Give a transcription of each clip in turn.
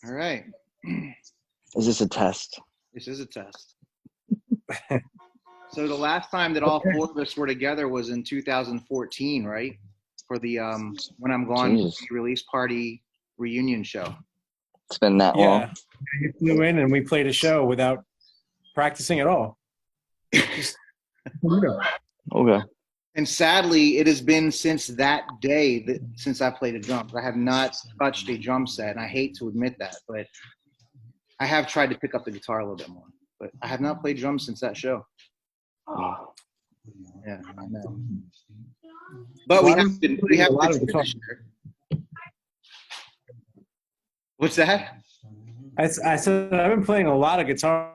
All right. Is this a test? This is a test. So the last time that all four of us were together was in 2014, right? For the When I'm Gone Jesus. release party reunion show. It's been that long. Yeah, you flew in and we played a show without practicing at all. Just, Okay. And sadly, it has been since that day since I played the drums. I have not touched a drum set, and I hate to admit that, but I have tried to pick up the guitar a little bit more. But I have not played drums since that show. Oh. Yeah, I know. But we have a lot of guitar. What's that? I said I've been playing a lot of guitar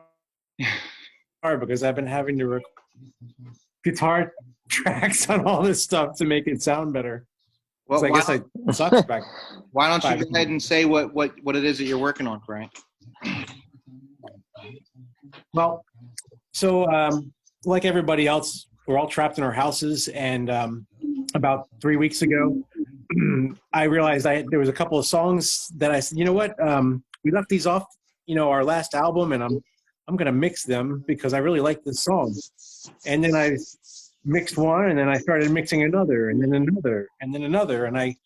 because I've been having to record guitar tracks on all this stuff to make it sound better. Well, so I guess I sucked back. Why don't you go ahead and say what it is that you're working on, Frank? Well, so like everybody else, we're all trapped in our houses, and about 3 weeks ago, I realized there was a couple of songs that I said, you know what, we left these off, our last album, and I'm gonna mix them because I really like this song. And then I mixed one, and then I started mixing another, and then another, and then another, and I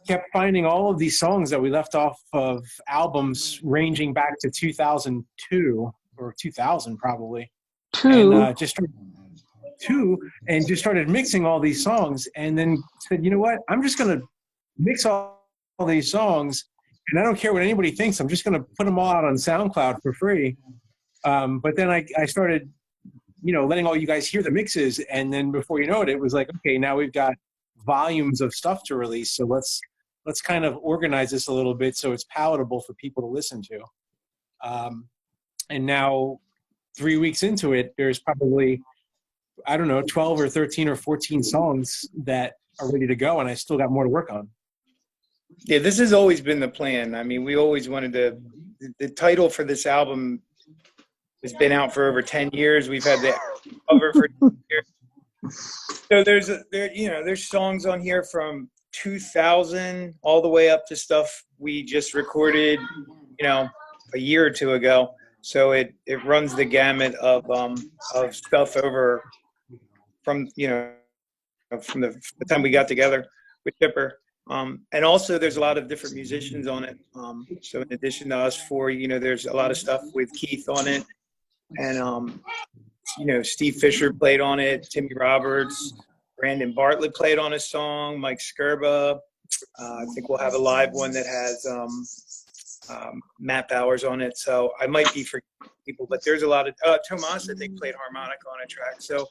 kept finding all of these songs that we left off of albums ranging back to 2002 or 2000 probably. And just started mixing all these songs, and then said, you know what, I'm just going to mix all these songs, and I don't care what anybody thinks. I'm just going to put them all out on SoundCloud for free. But then I started, letting all you guys hear the mixes, and then before you know it, it was like, okay, now we've got volumes of stuff to release, so let's kind of organize this a little bit so it's palatable for people to listen to. And now 3 weeks into it, there's probably, I don't know, 12 or 13 or 14 songs that are ready to go, and I still got more to work on. Yeah, this has always been the plan. I mean, we always wanted the title for this album has been out for over 10 years. We've had the cover for 10 years. So there's songs on here from 2000 all the way up to stuff we just recorded, a year or two ago. So it runs the gamut of stuff over from the time we got together with Chipper. And also there's a lot of different musicians on it. So in addition to us four, there's a lot of stuff with Keith on it, and Steve Fisher played on it, Timmy Roberts, Brandon Bartlett played on a song, Mike Skirba. I think we'll have a live one that has Matt Bowers on it. So I might be forgetting people, but there's a lot of Tomas, I think, played harmonica on a track. So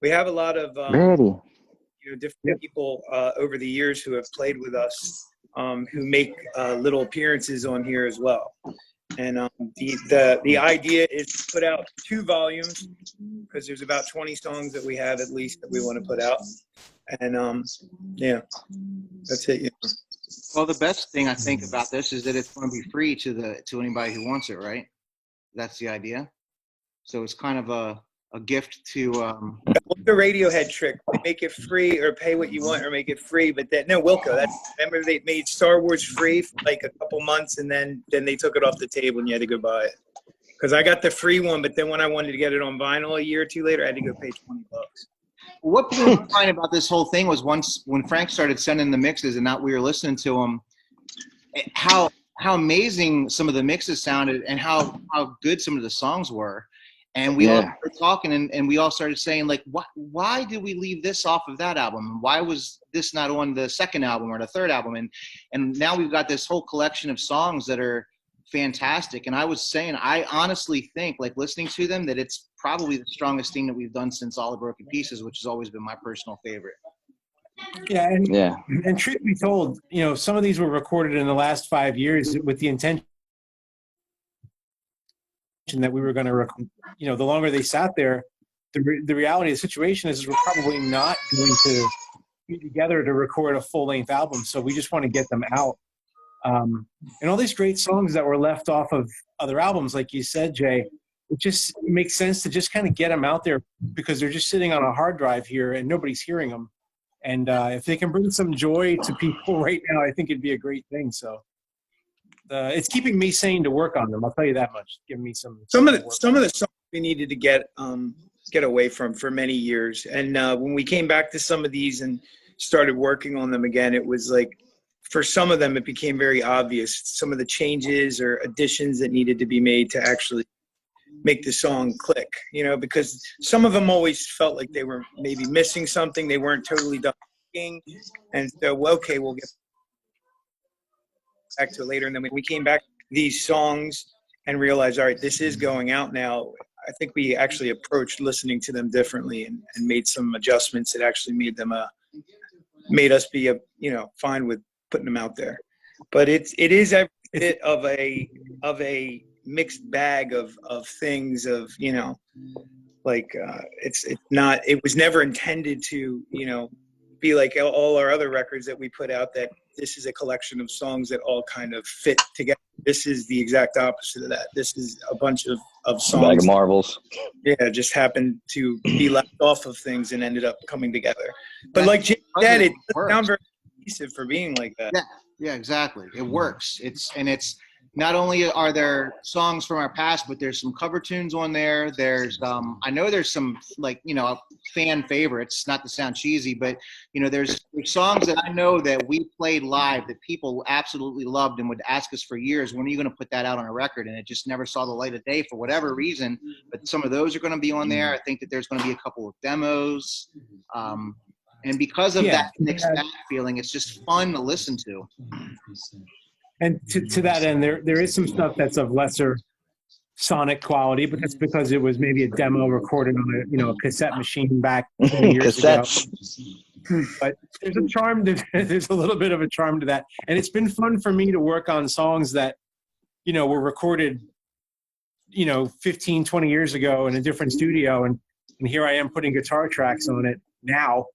we have a lot of different people over the years who have played with us, who make little appearances on here as well. And the idea is to put out 2 volumes, because there's about 20 songs that we have at least that we want to put out. And that's it. Well, the best thing I think about this is that it's going to be free to anybody who wants it, right? That's the idea. So it's kind of a gift to the Radiohead trick. They make it free, or pay what you want, or make it free. But Wilco, remember they made Star Wars free for like a couple months, and then they took it off the table and you had to go buy it. Because I got the free one, but then when I wanted to get it on vinyl a year or two later, I had to go pay $20. What blew my mind about this whole thing was when Frank started sending the mixes and we were listening to them, how amazing some of the mixes sounded and how good some of the songs were. And we all were talking, and we all started saying, like, why did we leave this off of that album? Why was this not on the second album or the third album? And now we've got this whole collection of songs that are fantastic. And I was saying, I honestly think, like, listening to them, that it's probably the strongest thing that we've done since All the Broken Pieces, which has always been my personal favorite. Yeah, and truth be told, some of these were recorded in the last 5 years with the intention that we were going to, the longer they sat there, the reality of the situation is we're probably not going to be together to record a full-length album. So we just want to get them out. And all these great songs that were left off of other albums, like you said, Jay, it just makes sense to just kind of get them out there because they're just sitting on a hard drive here and nobody's hearing them. And if they can bring some joy to people right now, I think it'd be a great thing. So. it's keeping me sane to work on them. I'll tell you that much. Giving me some of the songs we needed to get away from for many years, and when we came back to some of these and started working on them again, it was like for some of them it became very obvious some of the changes or additions that needed to be made to actually make the song click, you know, because some of them always felt like they were maybe missing something, they weren't totally done thinking, and so well, okay, we'll get back to it later. And then when we came back to these songs and realized, all right, this is going out now, I think we actually approached listening to them differently and made some adjustments that actually made them made us be fine with putting them out there. But it is a bit of a mixed bag of things of, you know, like it was never intended to, you know, be like all our other records that we put out, that this is a collection of songs that all kind of fit together. This is the exact opposite of that. This is a bunch of songs. Bag of marbles. Yeah, just happened to be left off of things and ended up coming together. But like Jay said, it doesn't sound very cohesive for being like that. Yeah, exactly. It works. It's not only are there songs from our past, but there's some cover tunes on there. There's I know there's some, like, you know, fan favorites, not to sound cheesy, but, you know, there's songs that I know that we played live that people absolutely loved and would ask us for years, when are you going to put that out on a record? And it just never saw the light of day for whatever reason. But some of those are going to be on there. I think that there's going to be a couple of demos. And because of that mixed bag feeling, it's just fun to listen to. And to that end, there is some stuff that's of lesser sonic quality, but that's because it was maybe a demo recorded on a cassette machine back 20 years ago. But there's a charm to there's a little bit of a charm to that, and it's been fun for me to work on songs that, you know, were recorded, you know, 15, 20 years ago in a different studio, and here I am putting guitar tracks on it now.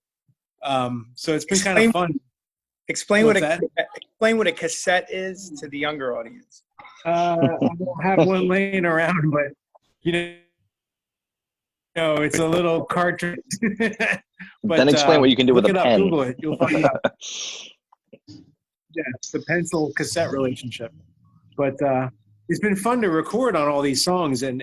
So it's been kind of fun. Explain what a cassette is to the younger audience. I don't have one laying around, but you know, it's a little cartridge. But then explain what you can do with a pen. Google it, you'll find out. Yeah, it's the pencil cassette relationship. But it's been fun to record on all these songs, and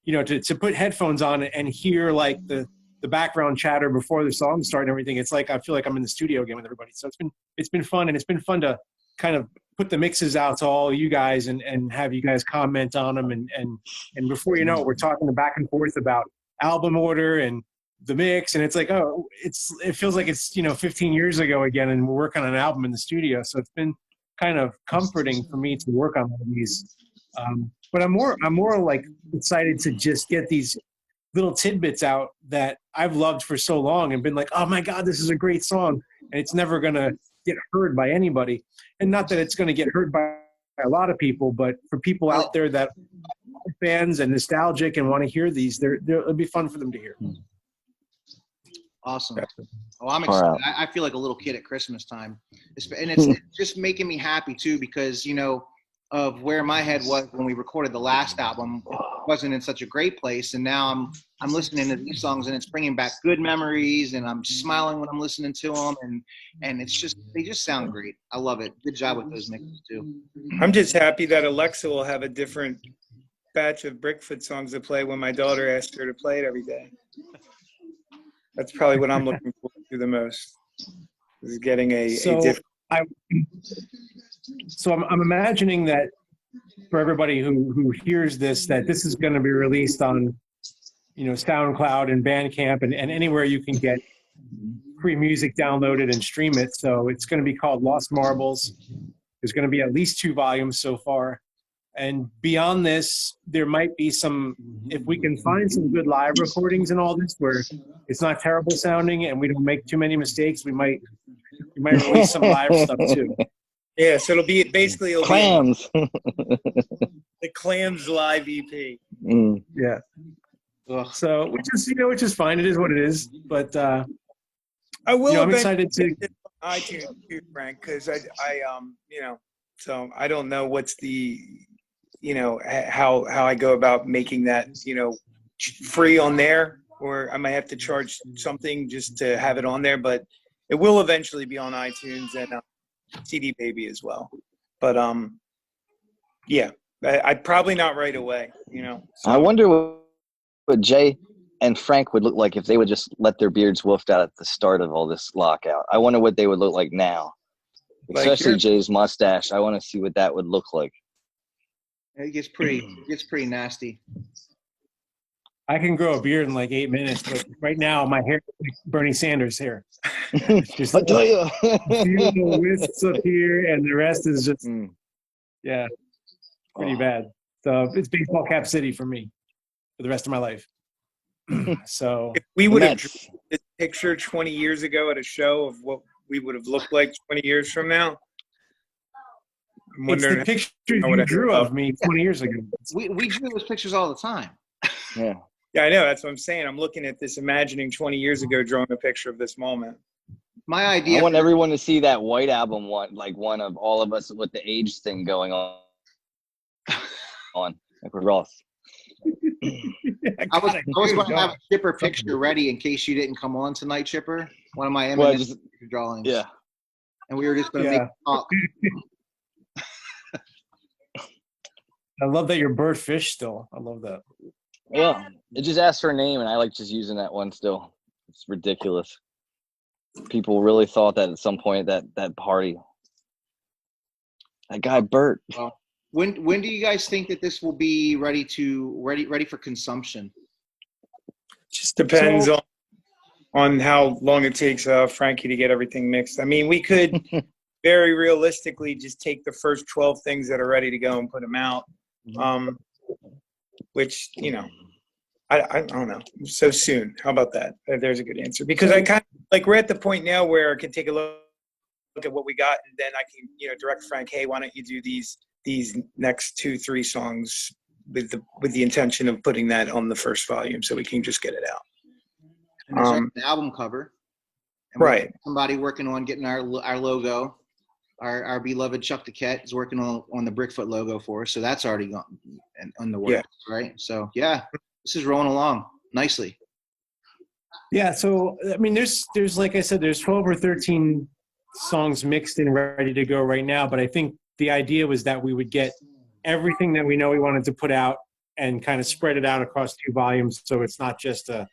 you know, to put headphones on and hear like the background chatter before the songs start and everything. It's like I feel like I'm in the studio again with everybody. So it's been fun, and it's been fun to kind of put the mixes out to all you guys and have you guys comment on them, and before you know it, we're talking back and forth about album order and the mix, and it's like, oh, it feels like it's, you know, 15 years ago again, and we're working on an album in the studio. So it's been kind of comforting for me to work on all of these. But I'm more like excited to just get these little tidbits out that I've loved for so long and been like, oh my God, this is a great song. And it's never going to get heard by anybody. And not that it's going to get heard by a lot of people, but for people out there that are fans and nostalgic and want to hear these, it'll be fun for them to hear. Awesome. Oh, I'm excited. I feel like a little kid at Christmas time. And it's just making me happy too, because, you know, of where my head was when we recorded the last album, wasn't in such a great place, and now I'm listening to these songs, and it's bringing back good memories, and I'm smiling when I'm listening to them, and it's just, they just sound great. I love it. Good job with those mixes too. I'm just happy that Alexa will have a different batch of Brickfoot songs to play when my daughter asks her to play it every day. That's probably what I'm looking forward to the most, is getting a different. So I'm imagining that for everybody who hears this, that this is going to be released on, you know, SoundCloud and Bandcamp and anywhere you can get free music downloaded and stream it. So it's going to be called Lost Marbles. There's going to be at least 2 volumes so far. And beyond this, there might be some, if we can find some good live recordings and all this where it's not terrible sounding and we don't make too many mistakes, we might release some live stuff too. Yeah, so it'll be Clams. The Clams live EP. Yeah. So which is fine. It is what it is. But I will. You know, I'm excited to iTunes too, Frank, because I you know, so I don't know what's the, you know, how I go about making that, you know, free on there, or I might have to charge something just to have it on there, but it will eventually be on iTunes and CD Baby as well. But Yeah, I'd probably not right away, you know. So. I wonder what Jay and Frank would look like if they would just let their beards wolfed out at the start of all this lockout. I wonder what they would look like now, especially Jay's mustache. I want to see what that would look like. It gets pretty nasty. I can grow a beard in like 8 minutes, but right now my hair is like Bernie Sanders hair. It's just I tell you, beautiful wisps up here, and the rest is just pretty bad. So it's baseball cap city for me for the rest of my life. So if we would have drawn this picture 20 years ago at a show of what we would have looked like 20 years from now. It's the picture you drew of me 20 years ago. We drew those pictures all the time. Yeah. Yeah, I know. That's what I'm saying. I'm looking at this, imagining 20 years ago, drawing a picture of this moment. My idea. I want everyone to see that White Album one, like one of all of us with the age thing going on, like with Ross. I was going to have a Chipper picture ready in case you didn't come on tonight, Chipper. One of my Eminem drawings. Yeah. And we were just going to make it talk. I love that you're bird fish still. I love that. Yeah, it just asks her name, and I like just using that one still. It's ridiculous. People really thought that at some point that party. That guy Bert. Well, when do you guys think that this will be ready for consumption? Just depends on how long it takes Frankie to get everything mixed. I mean, we could very realistically just take the first 12 things that are ready to go and put them out. Which, you know, I don't know. So soon. How about that? There's a good answer. Because I kind of, like, we're at the point now where I can take a look at what we got, and then I can, you know, direct Frank, hey, why don't you do these next 2-3 songs with the intention of putting that on the first volume so we can just get it out. And there's the album cover. And right. Somebody working on getting our logo. Our beloved Chuck DeKet is working on the Brickfoot logo for us, so that's already gone on the works, right? So yeah, this is rolling along nicely. Yeah, so I mean, there's like I said, there's 12 or 13 songs mixed and ready to go right now, but I think the idea was that we would get everything that we know we wanted to put out and kind of spread it out across 2 volumes, so it's not just an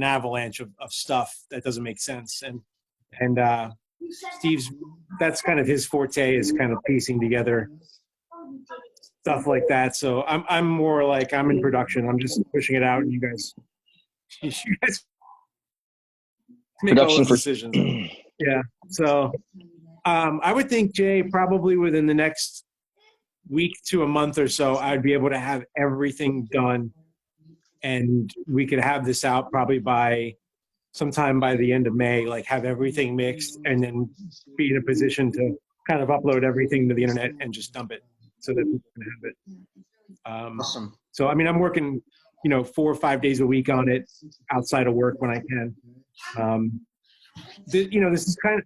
avalanche of stuff that doesn't make sense. And Steve's, that's kind of his forte, is kind of piecing together stuff like that. So I'm more like, I'm in production. I'm just pushing it out, and you guys make all those decisions. Yeah. So I would think, Jay, probably within the next week to a month or so, I'd be able to have everything done, and we could have this out probably sometime by the end of May, like have everything mixed, and then be in a position to kind of upload everything to the internet and just dump it so that people can have it. Awesome. So, I mean, I'm working, 4 or 5 days a week on it outside of work when I can. This is kind of,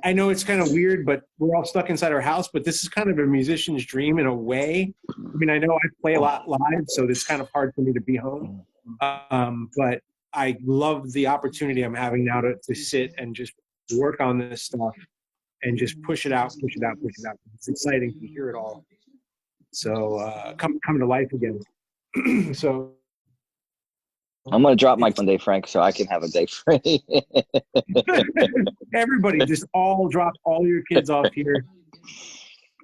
I know it's kind of weird, but we're all stuck inside our house, but this is kind of a musician's dream in a way. I mean, I know I play a lot live, so it's kind of hard for me to be home. But I love the opportunity I'm having now to sit and just work on this stuff and just push it out. It's exciting to hear it all. So come to life again. So I'm going to drop my Sunday, Frank, so I can have a day free. Everybody, just all drop all your kids off here.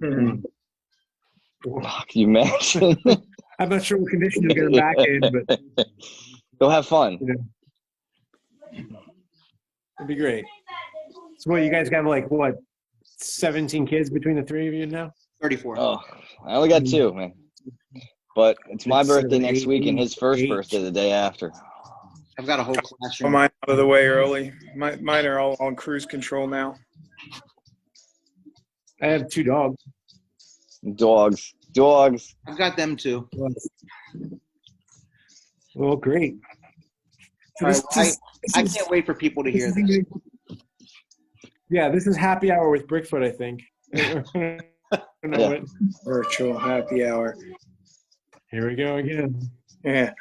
Can you imagine? I'm not sure what condition you'll get them back in, but go have fun. It'd be great. So what, you guys got 17 kids between the 3 of you now? 34. Oh, I only got 2, man. But it's my birthday next week and his first birthday the day after. I've got a whole classroom. Mine out of the way early. Mine are all on cruise control now. I have 2 dogs. Dogs. I've got them too. Well, great. So I can't wait for people to hear this. Yeah, this is happy hour with Brickfoot, I think. Virtual happy hour. Here we go again. Yeah.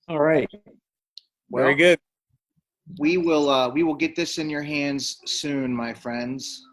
All right. Very good. We will get this in your hands soon, my friends.